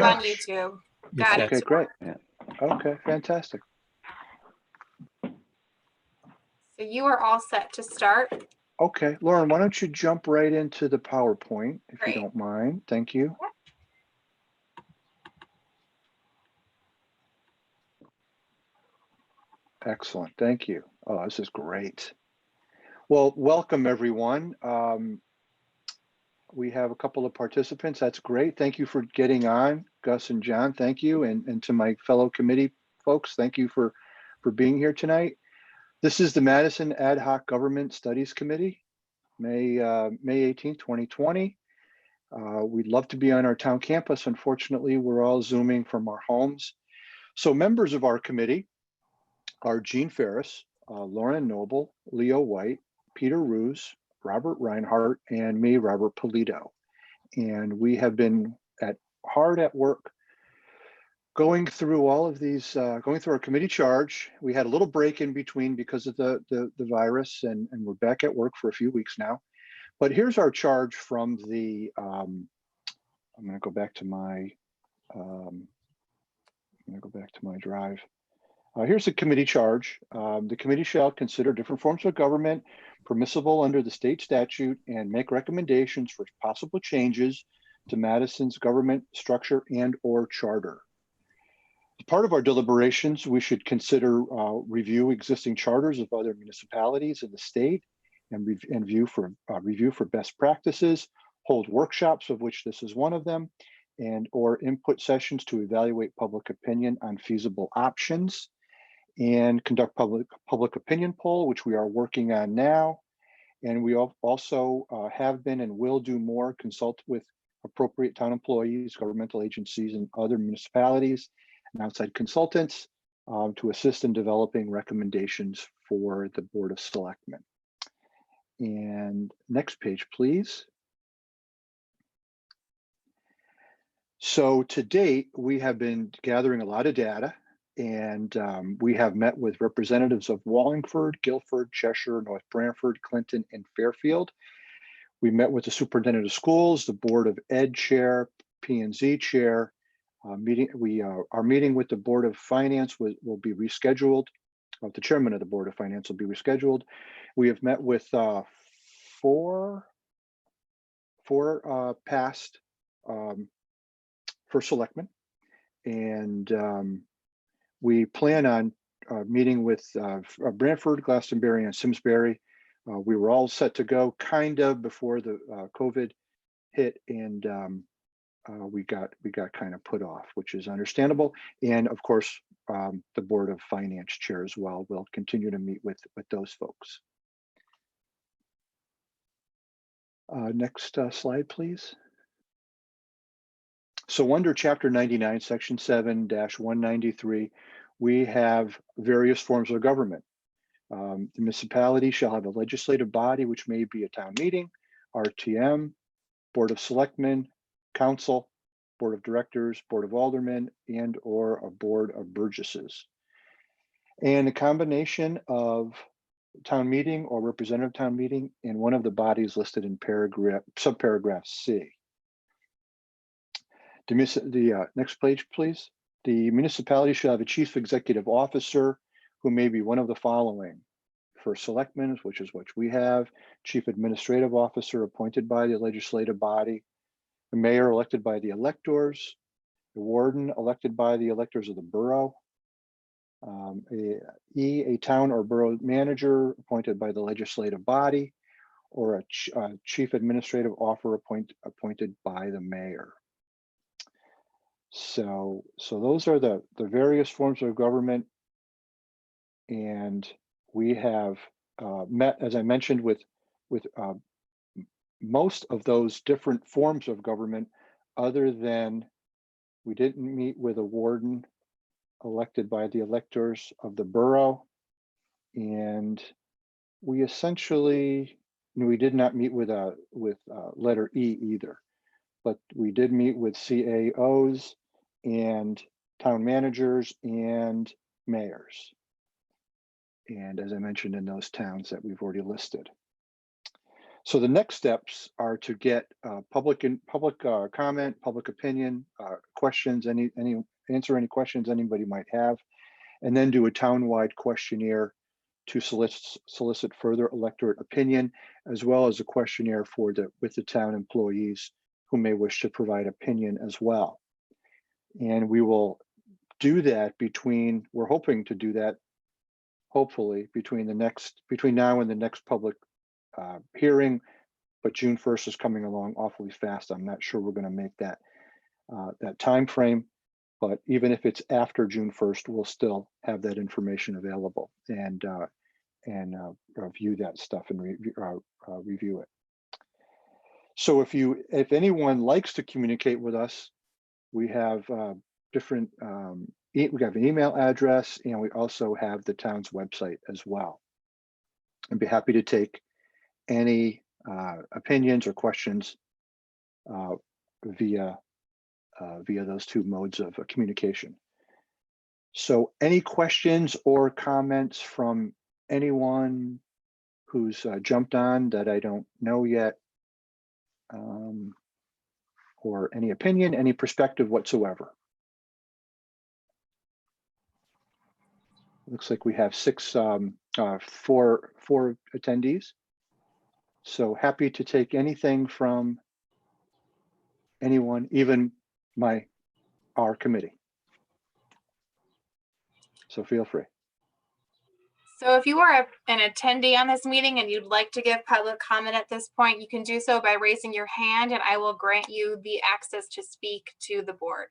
on YouTube. Got it. Okay, great. Yeah. Okay, fantastic. So you are all set to start. Okay, Lauren, why don't you jump right into the PowerPoint, if Great. you don't mind. Thank you. Excellent, thank you. Oh, this is great. Well, welcome everyone. We have a couple of participants. That's great. Thank you for getting on, Gus and John. Thank you, and to my fellow committee folks, thank you for being here tonight. This is the Madison Ad Hoc Government Studies Committee, May 18th, 2020. We'd love to be on our town campus. Unfortunately, we're all Zooming from our homes. So members of our committee are Jean Ferris, Lauren Noble, Leo White, Peter Ruse, Robert Reinhardt, and me, Robert Polito. And we have been hard at work going through all of these, going through our committee charge. We had a little break in between because of the virus, and we're back at work for a few weeks now. But here's our charge from the, I'm going to go back to my, drive. Here's the committee charge. The committee shall consider different forms of government permissible under the state statute and make recommendations for possible changes to Madison's government structure and/or charter. As part of our deliberations, we should consider review existing charters of other municipalities in the state and review for best practices, hold workshops, of which this is one of them, and/or input sessions to evaluate public opinion on feasible options, and conduct public opinion poll, which we are working on now. And we also have been and will do more, consult with appropriate town employees, governmental agencies, and other municipalities and outside consultants to assist in developing recommendations for the Board of Selectmen. And next page, please. So to date, we have been gathering a lot of data, and we have met with representatives of Wallingford, Guilford, Cheshire, North Branford, Clinton, and Fairfield. We met with the superintendent of schools, the Board of Ed chair, P&Z chair. Our meeting with the Board of Finance will be rescheduled. The chairman of the Board of Finance will be rescheduled. We have met with four past first selectmen, and we plan on meeting with Brantford, Glastonbury, and Simsbury. We were all set to go kind of before the COVID hit, and we got kind of put off, which is understandable. And of course, the Board of Finance chair as well will continue to meet with those folks. Next slide, please. So under Chapter 99, Section 7-193, we have various forms of government. The municipality shall have a legislative body, which may be a town meeting, RTM, Board of Selectmen, Council, Board of Directors, Board of Aldermen, and/or a Board of Burgesses. And a combination of town meeting or representative town meeting in one of the bodies listed in subparagraph C. The next page, please. The municipality shall have a chief executive officer who may be one of the following: first selectmen, which is what we have, chief administrative officer appointed by the legislative body, the mayor elected by the electors, the warden elected by the electors of the borough, a town or borough manager appointed by the legislative body, or a chief administrative officer appointed by the mayor. So those are the various forms of government, and we have met, as I mentioned, with most of those different forms of government, other than we didn't meet with a warden elected by the electors of the borough, and we did not meet with letter E either, but we did meet with CAOs and town managers and mayors. And as I mentioned, in those towns that we've already listed. So the next steps are to get public comment, public opinion, questions, answer any questions anybody might have, and then do a town-wide questionnaire to solicit further electorate opinion, as well as a questionnaire with the town employees who may wish to provide opinion as well. And we will do that we're hoping to do that, hopefully, between now and the next public hearing, but June 1st is coming along awfully fast. I'm not sure we're going to make that time frame, but even if it's after June 1st, we'll still have that information available and view that stuff and review it. So if anyone likes to communicate with us, we have we have an email address, and we also have the town's website as well. I'd be happy to take any opinions or questions via those two modes of communication. So any questions or comments from anyone who's jumped on that I don't know yet, or any opinion, any perspective whatsoever? Looks like we have four attendees. So happy to take anything from anyone, even our committee. So feel free. So if you are an attendee on this meeting and you'd like to give public comment at this point, you can do so by raising your hand, and I will grant you the access to speak to the board.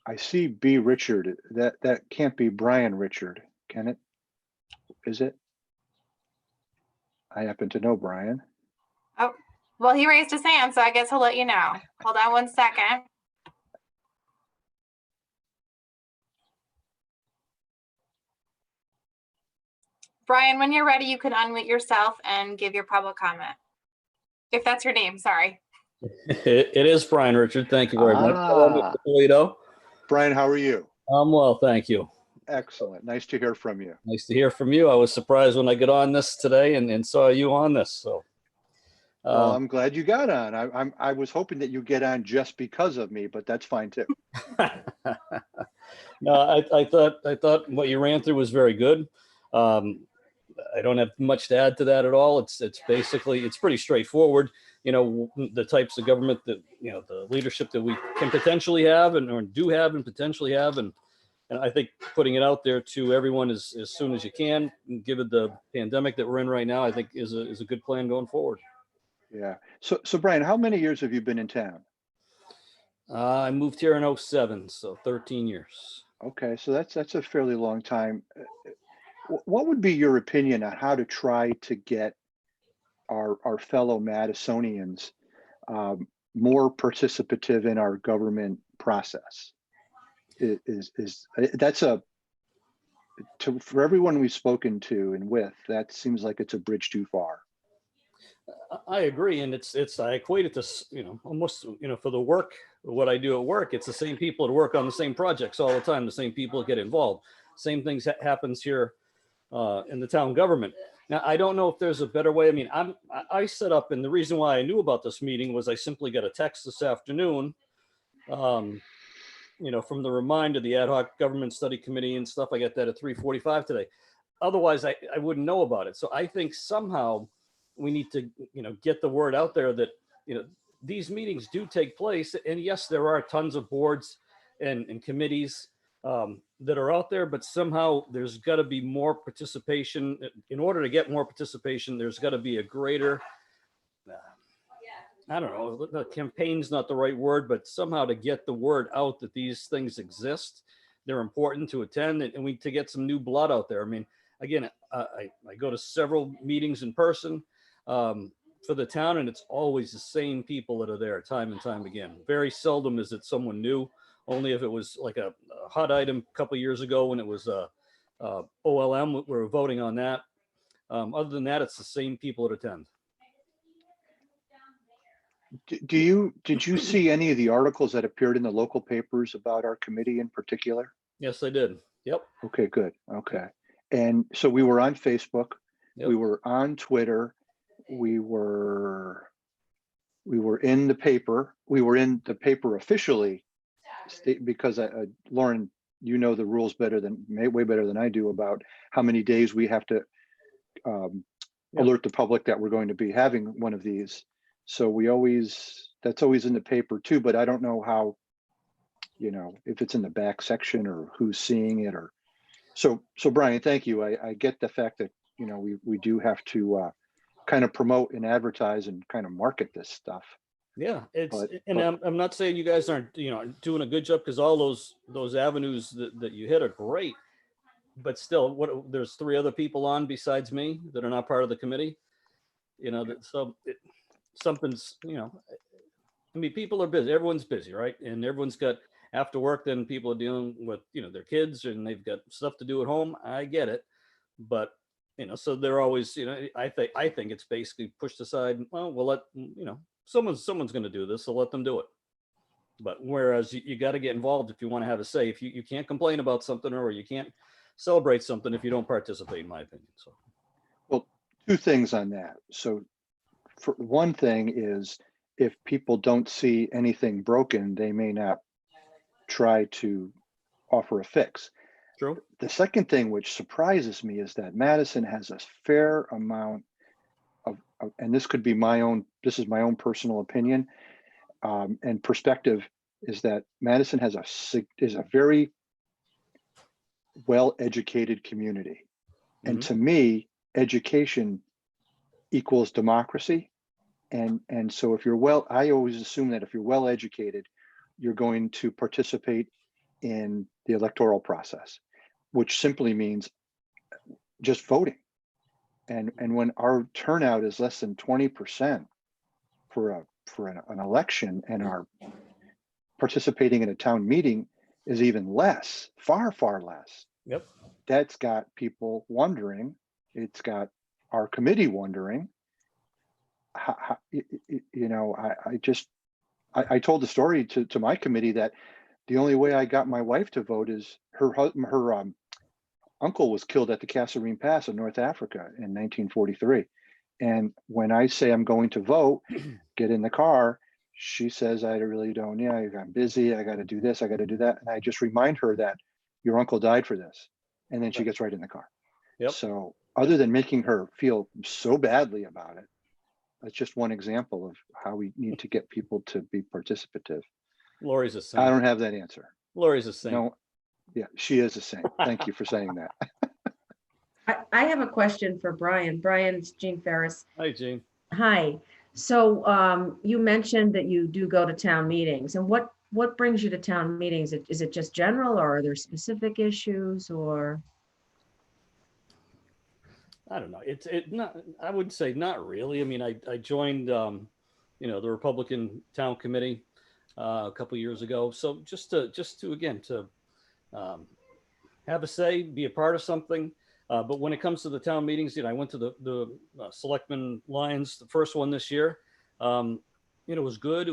I see B. Richard. That can't be Brian Richard, can it? Is it? I happen to know Brian. Oh, well, he raised his hand, so I guess he'll let you know. Hold on one second. Brian, when you're ready, you can unmute yourself and give your public comment. If that's your name, sorry. It is Brian Richard. Thank you very much. Hello, Mr. Polito. Brian, how are you? I'm well, thank you. Excellent. Nice to hear from you. Nice to hear from you. I was surprised when I got on this today and saw you on this. So, well, I'm glad you got on. I was hoping that you get on just because of me, but that's fine too. No, I thought what you ran through was very good. I don't have much to add to that at all. It's basically, it's pretty straightforward. You know, the types of government that, you know, the leadership that we can potentially have or do have and potentially have. And I think putting it out there to everyone as soon as you can, given the pandemic that we're in right now, I think is a good plan going forward. Yeah. So Brian, how many years have you been in town? I moved here in 2007, so 13 years. Okay, so that's a fairly long time. What would be your opinion on how to try to get our fellow Madisonians more participative in our government process? For everyone we've spoken to and with, that seems like it's a bridge too far. I agree, and I equate it to, you know, almost, you know, for the work, what I do at work, it's the same people that work on the same projects all the time, the same people that get involved. Same things happens here in the town government. Now, I don't know if there's a better way. I mean, I set up, and the reason why I knew about this meeting was I simply got a text this afternoon, you know, from the reminder, the ad hoc government study committee and stuff. I got that at 3:45 today. Otherwise, I wouldn't know about it. So I think somehow we need to, you know, get the word out there that, you know, these meetings do take place. And yes, there are tons of boards and committees that are out there, but somehow there's got to be more participation. In order to get more participation, there's got to be a greater, I don't know, the campaign's not the right word, but somehow to get the word out that these things exist. They're important to attend, and to get some new blood out there. I mean, again, I go to several meetings in person for the town, and it's always the same people that are there time and time again. Very seldom is it someone new, only if it was like a hot item a couple of years ago when it was OLM, we were voting on that. Other than that, it's the same people that attend. Did you see any of the articles that appeared in the local papers about our committee in particular? Yes, I did. Yep. Okay, good. Okay. And so we were on Facebook, Yep. we were on Twitter, we were in the paper. We were in the paper officially because Lauren, you know the rules better than way better than I do about how many days we have to alert the public that we're going to be having one of these. So that's always in the paper too, but I don't know how, if it's in the back section or who's seeing it or so Brian, thank you. I get the fact that, we do have to kind of promote and advertise and kind of market this stuff. Yeah, I'm not saying you guys aren't, doing a good job, because all those avenues that you hit are great, but still, there's 3 other people on besides me that are not part of the committee, something's, I mean, people are busy, everyone's busy, right? And everyone's got, after work, then people are dealing with, their kids, and they've got stuff to do at home. I get it, but so they're always, I think it's basically pushed aside. Well, we'll let, someone's going to do this, so let them do it. But whereas you got to get involved if you want to have a say. If you can't complain about something, or you can't celebrate something if you don't participate, in my opinion. So, well, 2 things on that. So for one thing is, if people don't see anything broken, they may not try to offer a fix. true. The second thing which surprises me is that Madison has a fair amount of and this is my own personal opinion and perspective, is that Madison is a very well-educated community. And to me, education equals democracy. And so I always assume that if you're well educated, you're going to participate in the electoral process, which simply means just voting. And when our turnout is less than 20% for an election, and our participating in a town meeting is even less, far, far less. Yep. That's got people wondering. It's got our committee wondering. How, I told the story to my committee that the only way I got my wife to vote is her uncle was killed at the Kasserine Pass in North Africa in 1943. And when I say I'm going to vote, get in the car, she says, I really don't. Yeah, I'm busy. I got to do this. I got to do that. And I just remind her that your uncle died for this. And then she gets right in the car. Yep. So other than making her feel so badly about it, that's just one example of how we need to get people to be participative. Lori's a saint. I don't have that answer. Lori's a saint. No, yeah, she is a saint. Thank you for saying that. I have a question for Brian. Brian, it's Jean Ferris. Hi, Jean. Hi. So you mentioned that you do go to town meetings, and what brings you to town meetings? Is it just general, or are there specific issues, or? I don't know. It's not. I would say not really. I mean, I joined, the Republican Town Committee a couple years ago. So just to again to have a say, be a part of something. But when it comes to the town meetings, I went to the Selectman Lyons, the first one this year. It was good.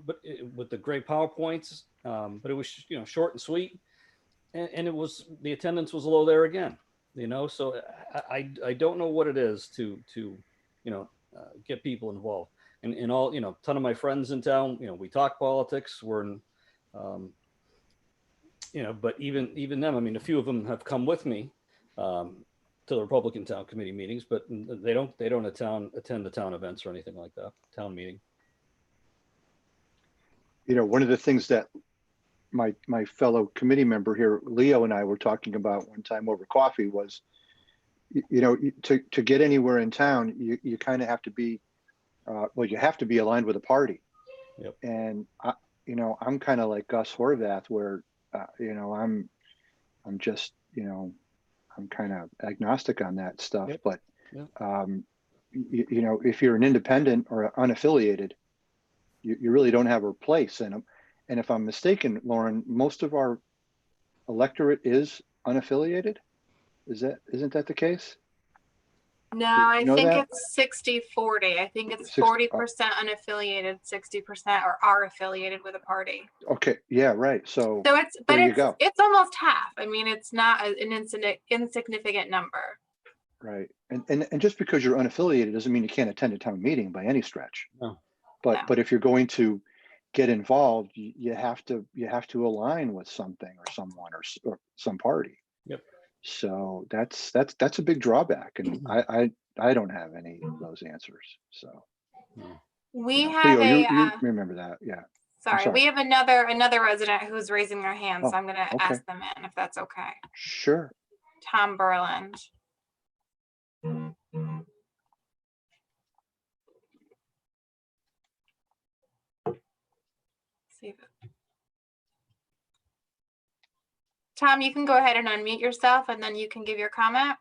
But with the great PowerPoints, but it was short and sweet, and it was, the attendance was low there again. So I don't know what it is to get people involved. And all, ton of my friends in town, we talk politics. We're in, but even them, I mean, a few of them have come with me to the Republican Town Committee meetings, but they don't attend the town events or anything like that, town meeting. One of the things that my fellow committee member here, Leo, and I were talking about one time over coffee was, to get anywhere in town, you kind of have to be, you have to be aligned with a party. Yep. And I'm kind of like Gus Horvath, where, I'm just, I'm kind of agnostic on that stuff. Yep. But, Yep. If you're an independent or unaffiliated, you really don't have a place in them. And if I'm mistaken, Lauren, most of our electorate is unaffiliated. Isn't that the case? No, I You know think that? it's 60/40. I think it's 60 40% unaffiliated, 60% are affiliated with a party. Okay, yeah, right. So So there you go. it's almost half. I mean, it's not an insignificant number. Right. And just because you're unaffiliated doesn't mean you can't attend a town meeting by any stretch. No. But No. but if you're going to get involved, you have to align with something or someone or some party. Yep. So that's a big drawback, and I don't have any of those answers. So We have Theo, a you remember that, yeah. sorry, we have another resident who's raising their hand, so Oh, I'm going to okay. ask them in if that's okay. Sure. Tom Berland. See if Tom, you can go ahead and unmute yourself, and then you can give your comment.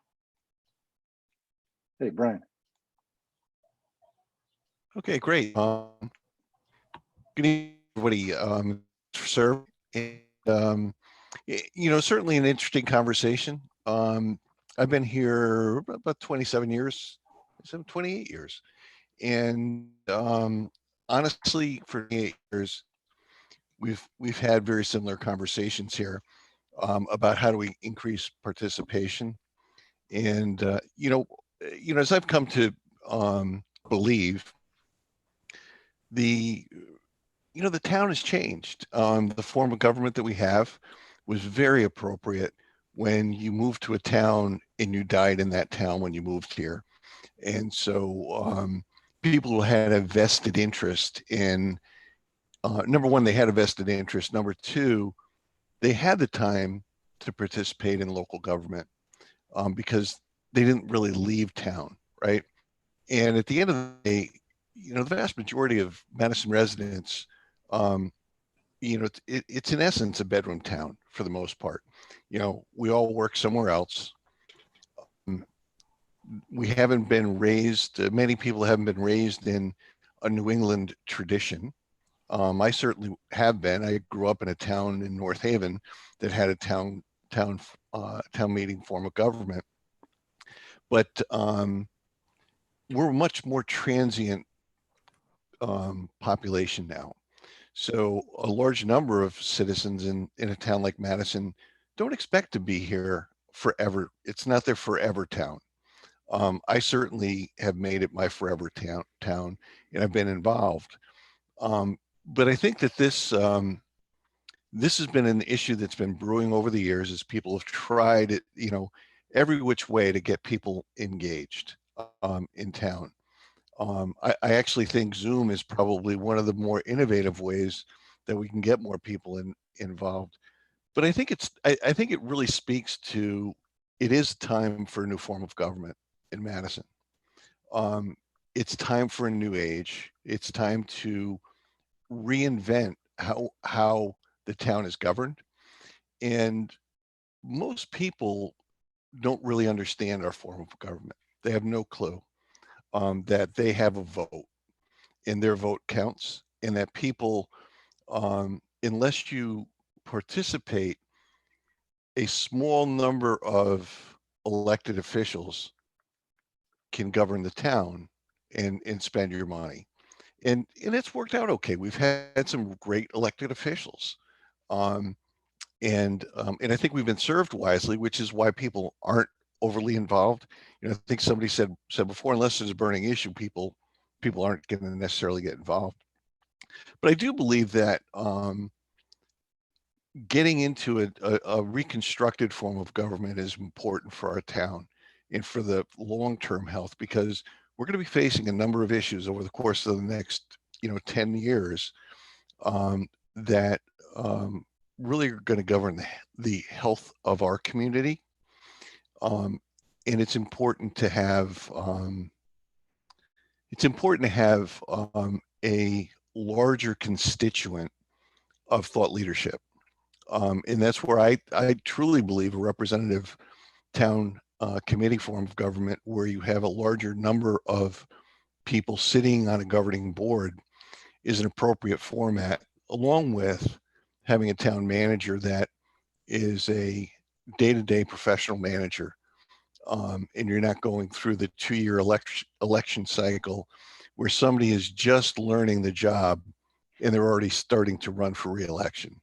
Hey, Brian. Okay, great. Good evening, everybody. Sir, and certainly an interesting conversation. I've been here about 27 years, 28 years, and honestly, for 28 years, we've had very similar conversations here about how do we increase participation, and as I've come to believe, the town has changed. The form of government that we have was very appropriate when you moved to a town and you died in that town when you moved here. And so people had a vested interest in, number one, they had a vested interest. Number two, they had the time to participate in local government because they didn't really leave town, right? And at the end of the day, the vast majority of Madison residents, it's in essence a bedroom town for the most part. We all work somewhere else. We haven't been raised, many people haven't been raised in a New England tradition. I certainly have been. I grew up in a town in North Haven that had a town meeting form of government. But we're a much more transient population now. So a large number of citizens in a town like Madison don't expect to be here forever. It's not their forever town. I certainly have made it my forever town, and I've been involved. But I think that this has been an issue that's been brewing over the years as people have tried it, every which way to get people engaged in town. I actually think Zoom is probably one of the more innovative ways that we can get more people involved. But I think it really speaks to, it is time for a new form of government in Madison. It's time for a new age. It's time to reinvent how the town is governed. And most people don't really understand our form of government. They have no clue that they have a vote and their vote counts, and that people, unless you participate, a small number of elected officials can govern the town and spend your money. And it's worked out okay. We've had some great elected officials. And I think we've been served wisely, which is why people aren't overly involved. I think somebody said before, unless there's a burning issue, people aren't going to necessarily get involved. But I do believe that getting into a reconstructed form of government is important for our town and for the long-term health, because we're going to be facing a number of issues over the course of the next 10 years that really are going to govern the health of our community. And it's important to have a larger constituent of thought leadership. And that's where I truly believe a representative town committee form of government, where you have a larger number of people sitting on a governing board, is an appropriate format, along with having a town manager that is a day-to-day professional manager and you're not going through the 2-year election cycle where somebody is just learning the job and they're already starting to run for reelection.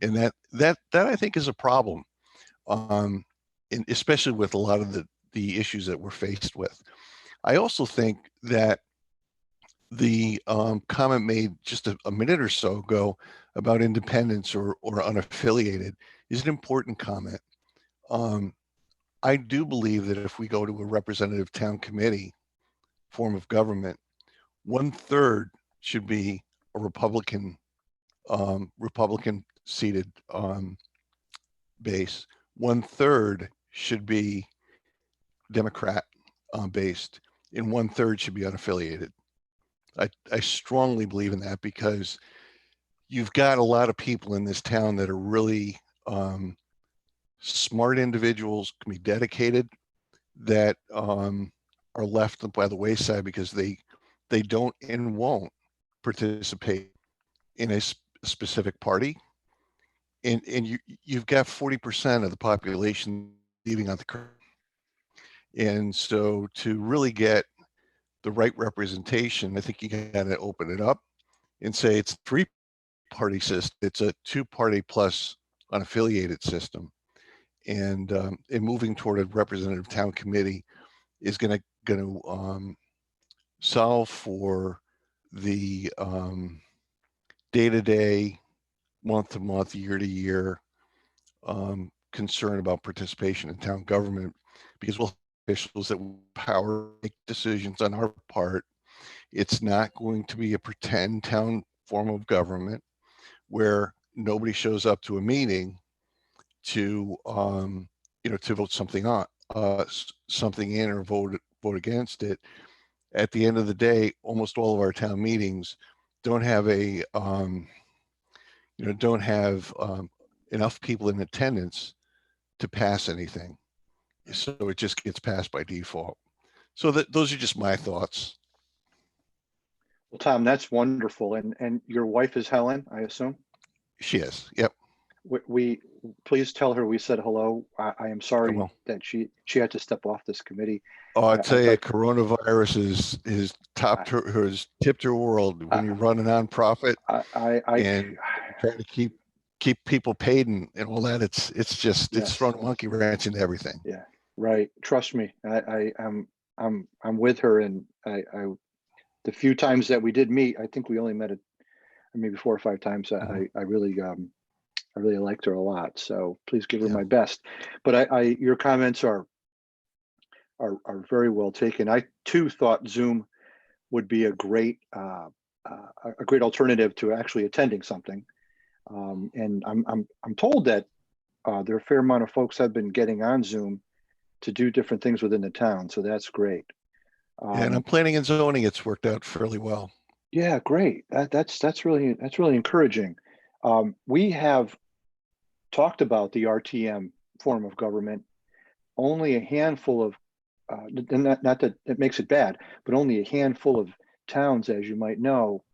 And that I think is a problem, and especially with a lot of the issues that we're faced with. I also think that the comment made just a minute or so ago about independence or unaffiliated is an important comment. I do believe that if we go to a representative town committee form of government, 1/3 should be a Republican seated base. 1/3 should be Democrat based, and 1/3 should be unaffiliated. I strongly believe in that because you've got a lot of people in this town that are really smart individuals, can be dedicated, that are left by the wayside because they don't and won't participate in a specific party. And you've got 40% of the population leaving on the curve. And so to really get the right representation, I think you got to open it up and say it's a 3-party system. It's a 2-party plus unaffiliated system. And moving toward a representative town committee is going to solve for the day-to-day, month-to-month, year-to-year concern about participation in town government, because we'll have officials that will power make decisions on our part. It's not going to be a pretend town form of government where nobody shows up to a meeting to to vote something in or vote against it. At the end of the day, almost all of our town meetings don't have enough people in attendance to pass anything. So it just gets passed by default. So those are just my thoughts. Well, Tom, that's wonderful. And your wife is Helen, I assume? She is. Yep. We please tell her we said hello. I am sorry that she had to step off this committee. Oh, I tell you, coronavirus is tipped her world when you run a nonprofit and try to keep people paid and all that. It's thrown a monkey wrench into everything. Yeah, right. Trust me, I'm with her, and the few times that we did meet, I think we only met maybe 4 or 5 times. I really liked her a lot. So please give her my best. But your comments are very well taken. I too thought Zoom would be a great alternative to actually attending something. And I'm told that there are a fair amount of folks have been getting on Zoom to do different things within the town. So that's great. And I'm planning and zoning. It's worked out fairly well. Yeah, great. That's really encouraging. We have talked about the RTM form of government. Only a handful of, not that it makes it bad, but only a handful of towns, as you might know,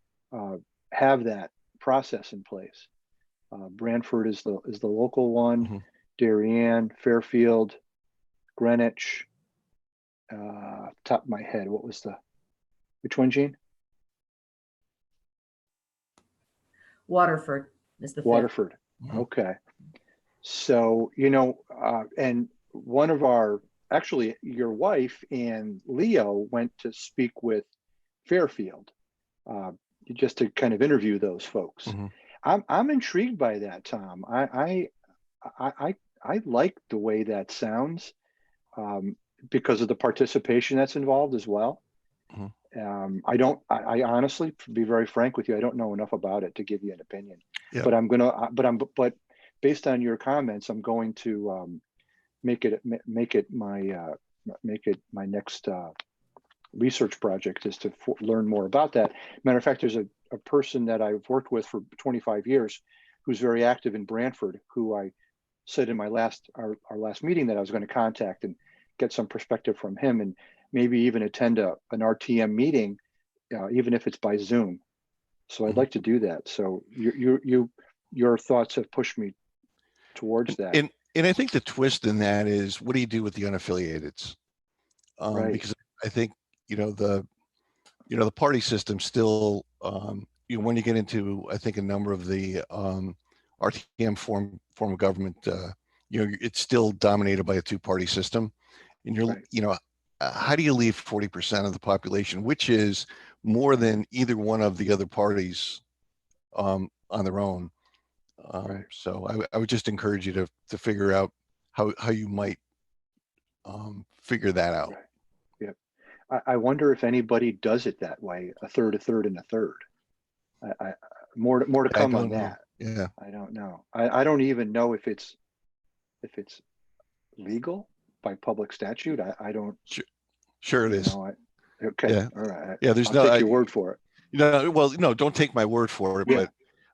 have that process in place. Brantford is the local one. Mm-hmm. Darien, Fairfield, Greenwich. Top of my head, which one, Jean? Waterford is the fifth. Waterford. Mm-hmm. Okay. So, and one of actually your wife and Leo went to speak with Fairfield, just to kind of interview those folks. Mm-hmm. I'm intrigued by that, Tom. I like the way that sounds, because of the participation that's involved as well. Mm-hmm. I honestly, to be very frank with you, I don't know enough about it to give you an opinion. Yep. But based on your comments, I'm going to make it my next research project is to learn more about that. Matter of fact, there's a person that I've worked with for 25 years who's very active in Brantford, who I said in our last meeting that I was going to contact and get some perspective from him, and maybe even attend an RTM meeting, even if it's by Zoom. So I'd like to do that. So your thoughts have pushed me towards that. And I think the twist in that is, what do you do with the unaffiliateds? Right. Because I think, the party system still, when you get into, I think, a number of the RTM form of government, it's still dominated by a two-party system. And Right. how do you leave 40% of the population, which is more than either one of the other parties on their own? Right. So I would just encourage you to figure out how you might figure that out. Right. Yep. I wonder if anybody does it that way, a third, and a third. More to I come on don't know. that. Yeah, I don't know. I don't even know if it's legal by public statute. I don't. sure it is. Okay. Yeah. All right. Yeah, there's I'll take your word for it. Well, no, don't take my word for it, Yeah. but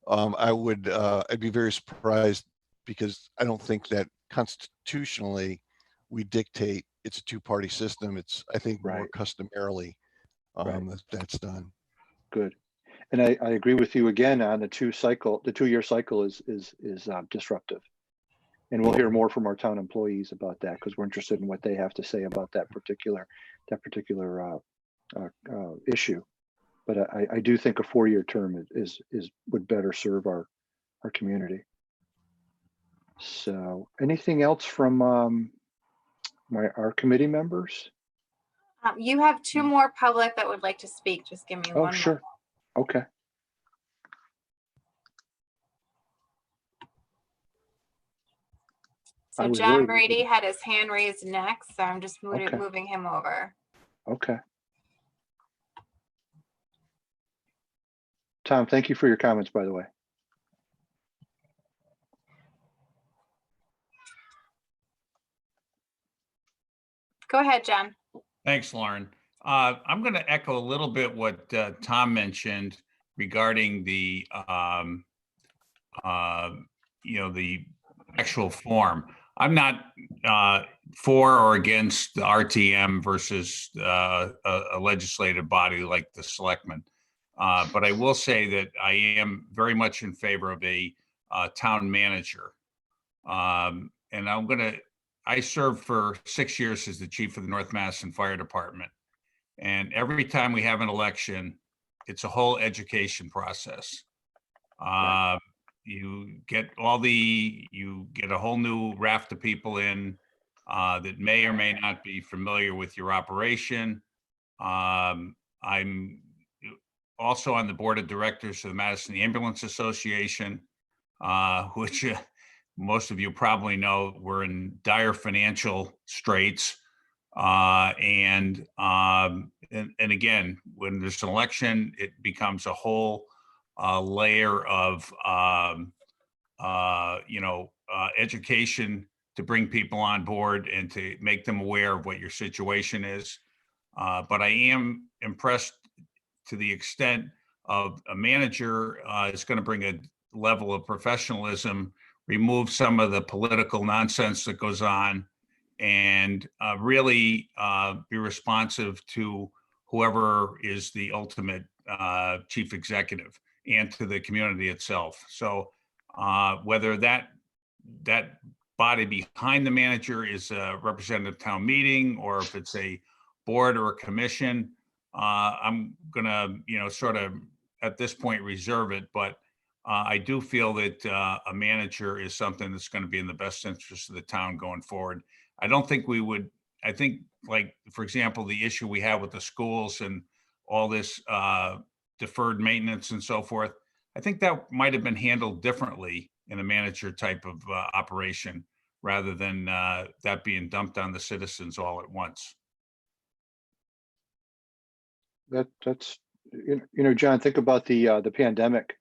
I'd be very surprised, because I don't think that constitutionally we dictate it's a two-party system. It's, I think, more Right. customarily Right. that's done. Good. And I agree with you again on the 2-year cycle is disruptive. And we'll hear more from our town employees about that, because we're interested in what they have to say about that particular issue. But I do think a 4-year term would better serve our community. So anything else from our committee members? You have 2 more public that would like to speak. Just give me Oh, one sure. moment. Okay. I So was John worried. Brady had his hand raised next, so I'm just Okay. moving him over. Okay. Tom, thank you for your comments, by the way. Go ahead, John. Thanks, Lauren. I'm going to echo a little bit what Tom mentioned regarding the the actual form. I'm not for or against the RTM versus a legislative body like the selectmen. But I will say that I am very much in favor of a town manager. And I served for 6 years as the chief of the North Madison Fire Department. And every time we have an election, it's a whole education process. Right. You get a whole new raft of people in that may or may not be familiar with your operation. I'm also on the board of directors of the Madison Ambulance Association, which most of you probably know we're in dire financial straits. And again, when there's an election, it becomes a whole layer of education to bring people on board and to make them aware of what your situation is. But I am impressed to the extent of a manager is going to bring a level of professionalism, remove some of the political nonsense that goes on, and really be responsive to whoever is the ultimate chief executive and to the community itself. So whether that body behind the manager is a representative town meeting, or if it's a board or a commission, I'm gonna, sort of at this point reserve it. But I do feel that a manager is something that's going to be in the best interest of the town going forward. I don't think I think, like, for example, the issue we have with the schools and all this deferred maintenance and so forth, I think that might have been handled differently in a manager type of operation, rather than that being dumped on the citizens all at once. That's John, think about the pandemic.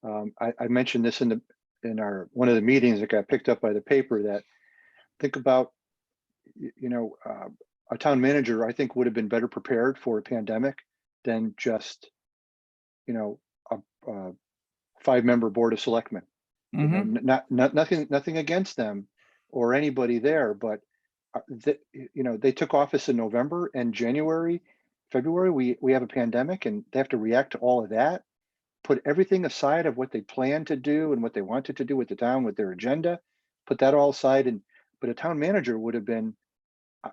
I mentioned this in our one of the meetings that got picked up by the paper, that think about a town manager, I think, would have been better prepared for a pandemic than just a 5-member board of selectmen. Nothing against them or anybody there, but they took office in November, and January, February, we have a pandemic, and they have to react to all of that, put everything aside of what they plan to do and what they wanted to do with the town, with their agenda, put that all aside, but a town manager would have been,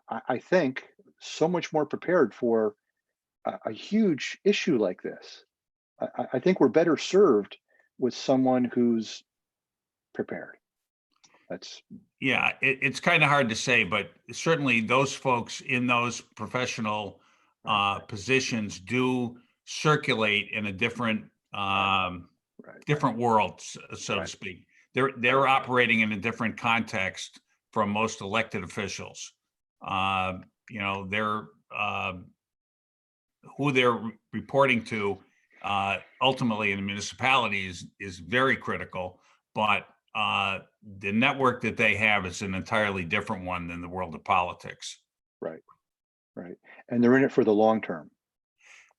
I think, so much more prepared for a huge issue like this. I think we're better served with someone who's prepared. That's, Yeah, it's kind of hard to say, but certainly those folks in those professional positions do circulate in a different right. different world, so to Right. speak. They're operating in a different context from most elected officials. You know, who they're reporting to ultimately in the municipality is very critical, but the network that they have is an entirely different one than the world of politics. Right. Right. And they're in it for the long term.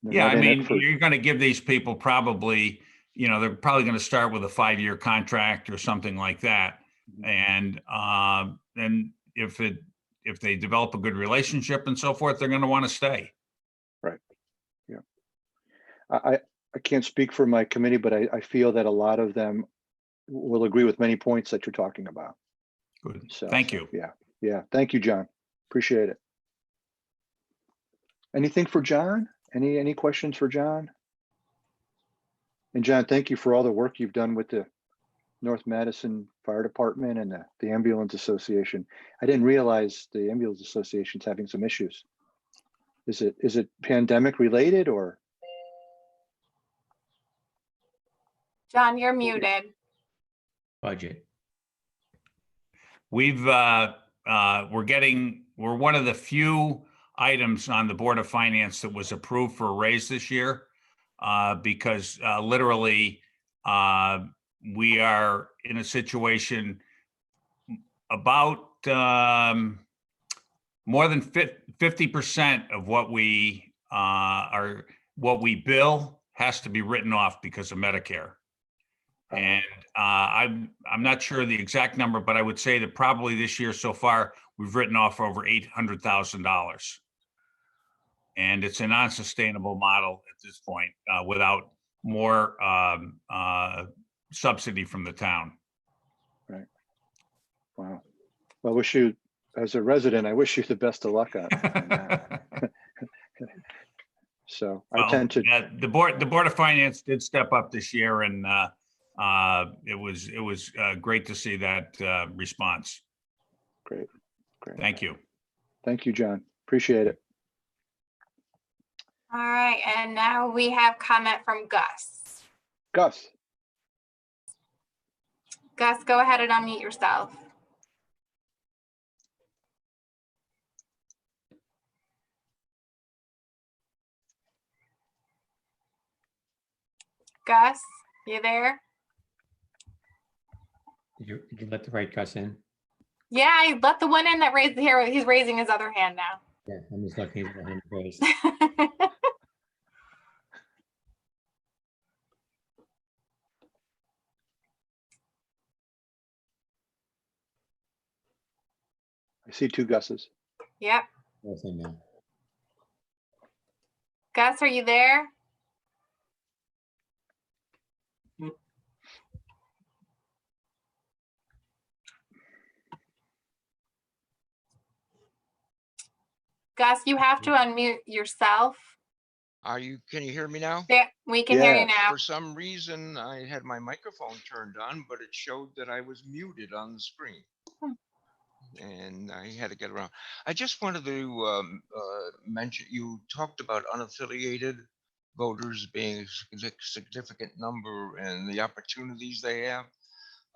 They're Yeah, not I in it mean, for, you're going to give these people probably, you know, they're probably going to start with a 5-year contract or something like that. And if they develop a good relationship and so forth, they're going to want to stay. right. Yeah. I can't speak for my committee, but I feel that a lot of them will agree with many points that you're talking about. Good. So Thank you. Yeah. Yeah. Thank you, John. Appreciate it. Anything for John? Any questions for John? And John, thank you for all the work you've done with the North Madison Fire Department and the Ambulance Association. I didn't realize the Ambulance Association's having some issues. Is it pandemic related or? John, you're muted. Budget. We're one of the few items on the Board of Finance that was approved for a raise this year because literally we are in a situation about more than 50% of what we bill has to be written off because of Medicare. And I'm not sure the exact number, but I would say that probably this year so far, we've written off over $800,000. And it's an unsustainable model at this point without more subsidy from the town. Right. Wow. Well, I wish you, as a resident, I wish you the best of luck on that. So I tend to. The Board of Finance did step up this year, and it was great to see that response. Great. Thank you. Thank you, John. Appreciate it. All right, and now we have comment from Gus. Gus. Gus, go ahead and unmute yourself. Gus, you there? Did you let the right Gus in? Yeah, I let the one in that raised here. He's raising his other hand now. Yeah, I'm just looking at him raised. I see two Gus's. Yep. Nothing now. Gus, are you there? Gus, you have to unmute yourself. Can you hear me now? Yeah, we can hear you now. For some reason, I had my microphone turned on, but it showed that I was muted on the screen. And I had to get around. I just wanted to mention, you talked about unaffiliated voters being a significant number and the opportunities they have.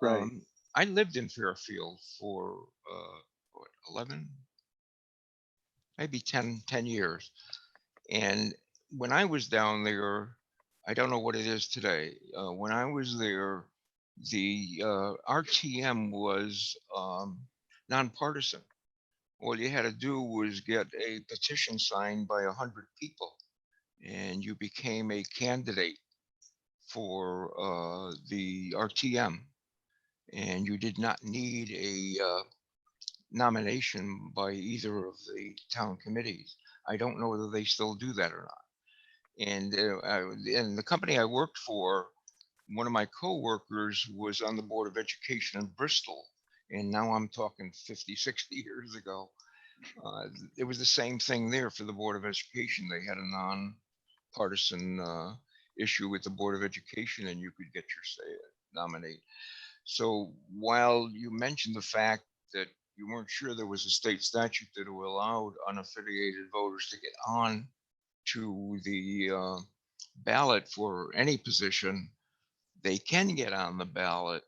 Right. I lived in Fairfield for 11, maybe 10 years. And when I was down there, I don't know what it is today. When I was there, the RTM was nonpartisan. All you had to do was get a petition signed by 100 people, and you became a candidate for the RTM. And you did not need a nomination by either of the town committees. I don't know whether they still do that or not. And the company I worked for, one of my co-workers was on the Board of Education in Bristol, And now I'm talking 50, 60 years ago. It was the same thing there for the Board of Education. They had a non-partisan issue with the Board of Education, and you could get your say, nominate. So while you mentioned the fact that you weren't sure there was a state statute that allowed unaffiliated voters to get on to the ballot for any position, they can get on the ballot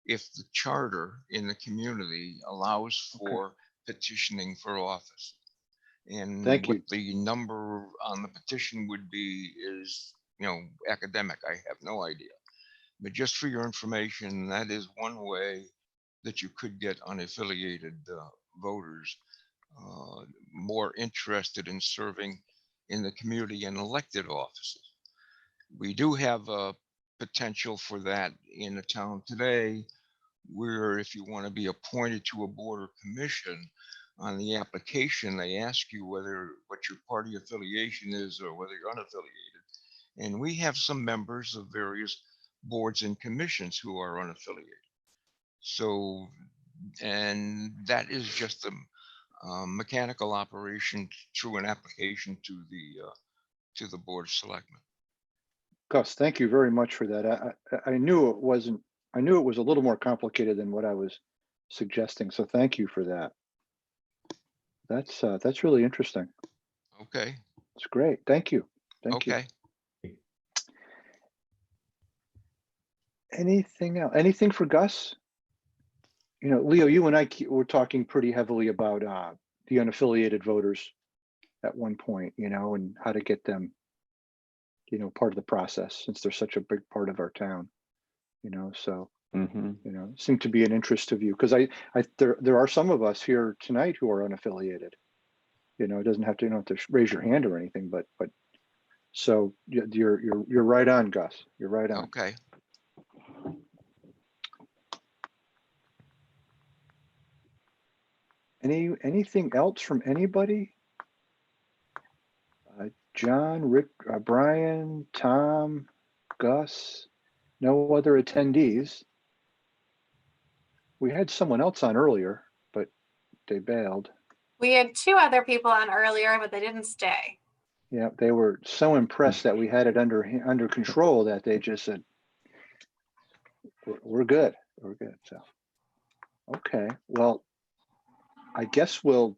if the charter in the community allows for petitioning for office. And Thank you. what the number on the petition would be is, academic. I have no idea. But just for your information, that is one way that you could get unaffiliated voters more interested in serving in the community and elected offices. We do have a potential for that in the town today, where if you want to be appointed to a board or commission, on the application, they ask you what your party affiliation is or whether you're unaffiliated. And we have some members of various boards and commissions who are unaffiliated. So, and that is just a mechanical operation through an application to the Board of Selectmen. Gus, thank you very much for that. I knew it wasn't, I knew it was a little more complicated than what I was suggesting. So thank you for that. That's really interesting. Okay. It's great. Thank you. Thank you. Okay. Anything else? Anything for Gus? Leo, you and I were talking pretty heavily about the unaffiliated voters at one point, and how to get them, part of the process, since they're such a big part of our town, so, seemed to be an interest of you, because there are some of us here tonight who are unaffiliated. It doesn't have to, you don't have to raise your hand or anything, but so you're right on, Gus. You're right on. Okay. Anything else from anybody? John, Rick, Brian, Tom, Gus, no other attendees. We had someone else on earlier, but they bailed. We had 2 other people on earlier, but they didn't stay. Yeah, they were so impressed that we had it under control that they just said, we're good. We're good. So, okay, well, I guess we'll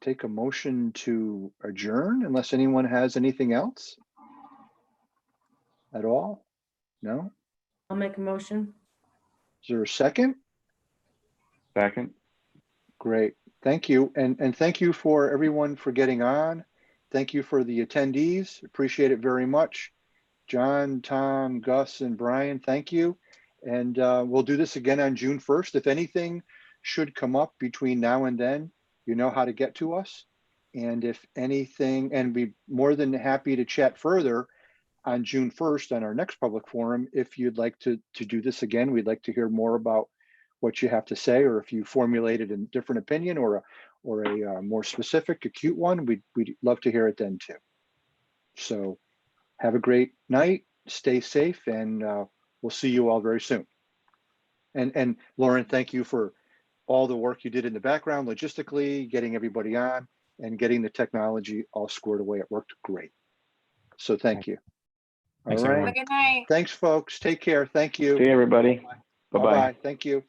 take a motion to adjourn unless anyone has anything else at all. No? I'll make a motion. Is there a second? Second. Great. Thank you. And thank you for everyone for getting on. Thank you for the attendees. Appreciate it very much. John, Tom, Gus, and Brian, thank you. And we'll do this again on June 1st. If anything should come up between now and then, you know how to get to us. And if anything, and be more than happy to chat further on June 1st on our next public forum. If you'd like to do this again, we'd like to hear more about what you have to say, or if you formulated a different opinion or a more specific, acute one, we'd love to hear it then too. So have a great night, stay safe, and we'll see you all very soon. And Lauren, thank you for all the work you did in the background, logistically, getting everybody on and getting the technology all squared away. It worked great. So thank you. Thanks, All right. everyone. Have a good night. Thanks, folks. Take care. Thank you. See you, everybody. Bye-bye. Bye-bye. Thank you.